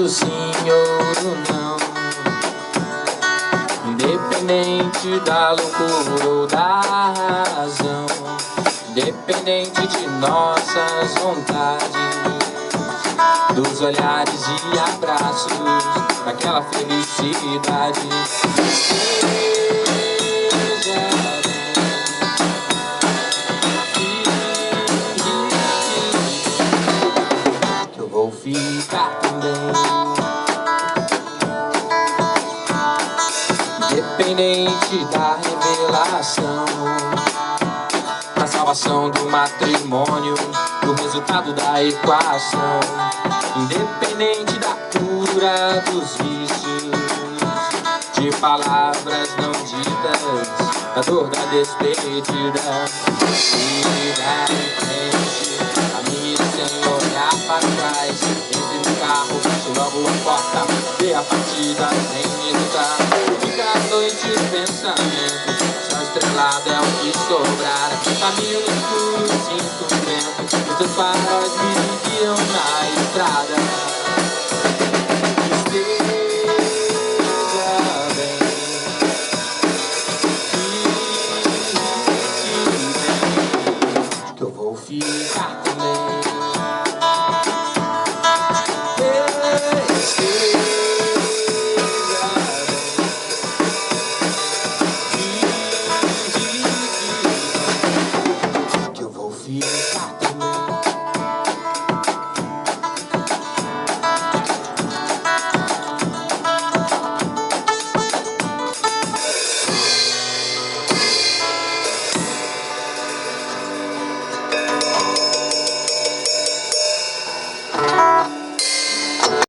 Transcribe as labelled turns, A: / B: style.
A: dizendo sim ou não, independente da loucura ou da razão, independente de nossas vontades, dos olhares e abraços, daquela felicidade. Que eu vou ficar também, independente da revelação, a salvação do matrimônio, do resultado da equação, independente da cura dos vícios, de palavras não ditas, da dor da despedida. Siga em frente, caminhe sem olhar para trás, entre no carro, feche logo a porta, vê a partida sem hesitar. Fica à noite os pensamentos, céu estrelado é o que sobrar, caminho no escuro, sinto o vento, os teus faróis me